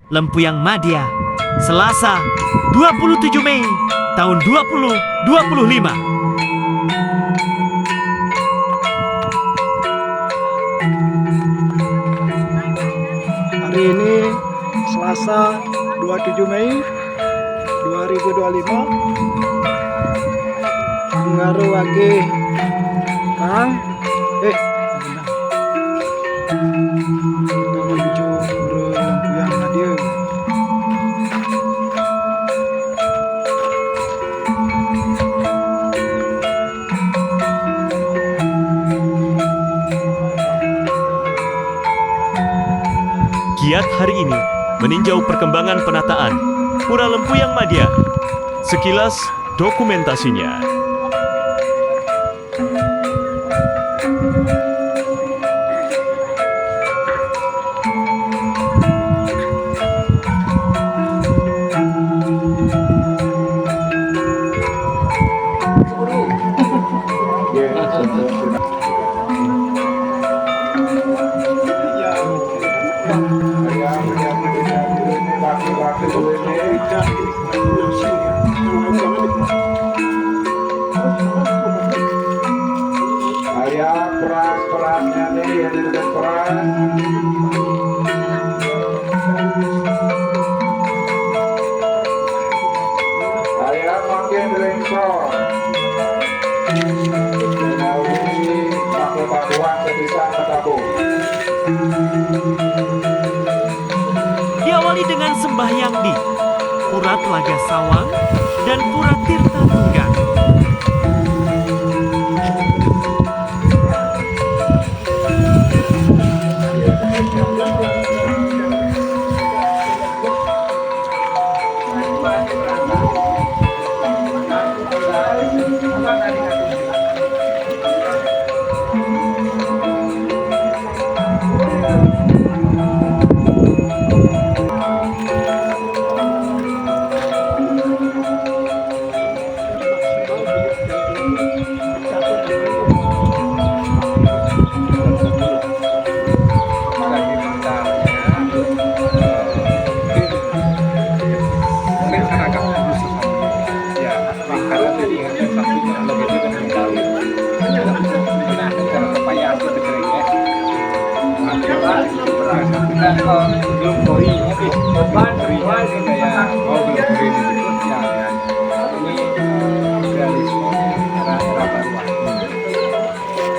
Lempuyang Madya, Selasa, 27 Mei tahun 2025. Hari ini Selasa 27 Mei 2025. Pengaruh lagi Kang kita menuju ke Lempuyang Madya. Giat hari ini meninjau perkembangan penataan Pura Lempuyang Madya. Sekilas dokumentasinya. Peran-perannya nih yang di depan. Saya makin ringkong. Melalui pakuan sebisa kataku. Diawali dengan sembahyang di Pura Telaga Sawang dan Pura Tirta Tunggang.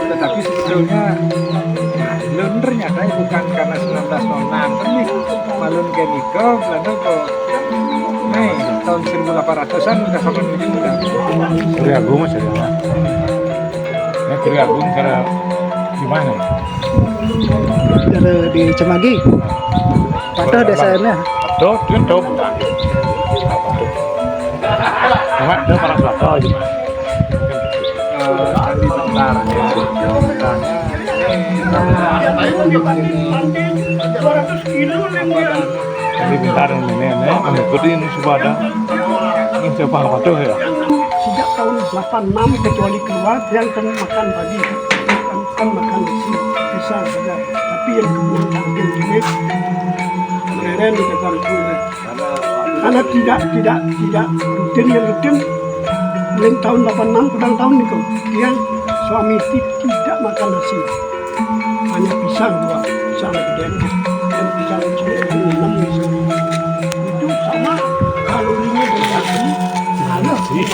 Tetapi sebetulnya benernya saya bukan karena 1906 tapi malun kenika Belanda kok tahun 1800-an udah sama udah Gede Agung mas ya. Ini Gede Agung cara gimana? Dari di Cemagi. Padahal desanya. Tuh, dia tuh bukan. Cuma dia para belakang aja. di bentar Jadi bentar nenek, kami berdiri ini sudah ada. Ini siapa apa tuh ya? Sejak tahun 86 kecuali keluar yang kami makan pagi makan pisang saja, tapi yang kemudian tampil ini keren di depan kulit karena tidak rutin yang rutin mulai tahun 86 ulang tahun itu yang suami tidak makan nasi, hanya pisang dua, pisang gede dan pisang kecil itu 6 misalnya. Itu sama kalorinya dengan malas sih.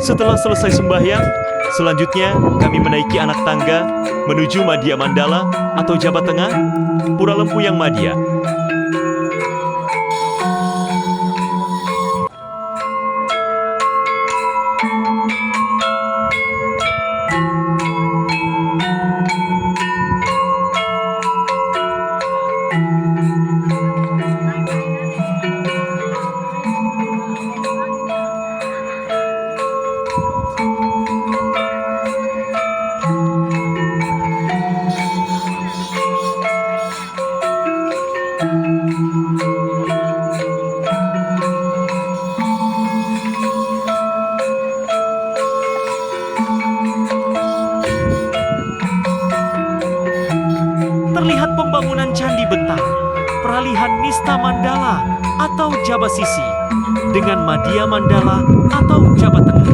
Setelah selesai sembahyang, selanjutnya kami menaiki anak tangga menuju Madya Mandala atau Jabat Tengah, Pura Lempuyang Madya. pembangunan Candi Bentar, peralihan Nista Mandala atau Jabasisi dengan Madya Mandala atau Jabat Tengah.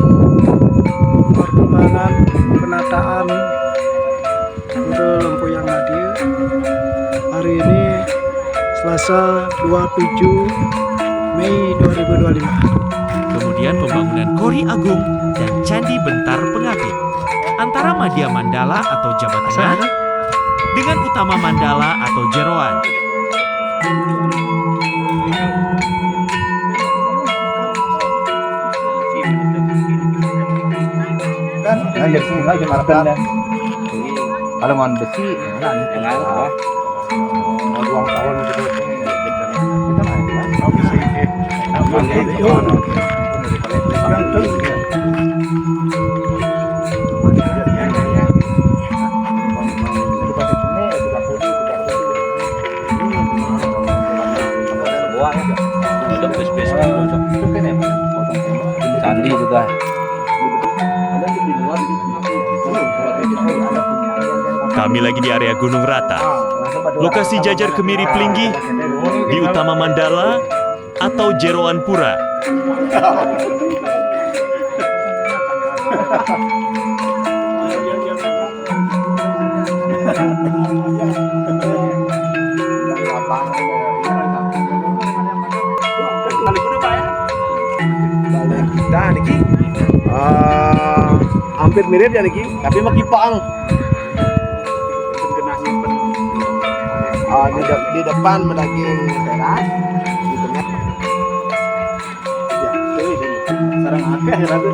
Perkembangan penataan Pura Lempuyang Madya hari ini Selasa 27 Mei 2025. Kemudian pembangunan Kori Agung dan Candi Bentar Pengapit antara Madya Mandala atau Jabat Tengah dengan Utama Mandala atau Jeroan. Kan ngajar semua Jumatan dan kalau mau besi enggak mau uang tahun gitu kita main Candi juga. Kami lagi di area Gunung Rata. Lokasi jajar kemiri Plinggi di Utama Mandala atau Jeroan Pura. Nah, niki hampir mirip ya niki, tapi mah Kipang. Di depan mendaging teras, di tengah. Ya, ini sarang akeh ya tuh.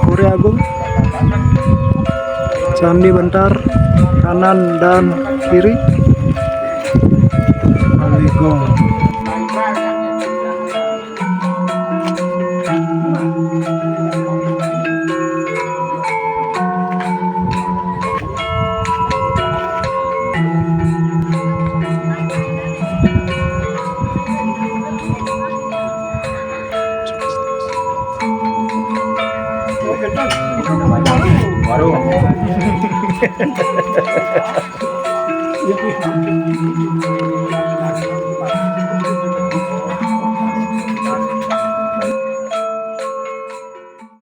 Pura Agung, Candi Bentar, kanan dan kiri. Aligong. baru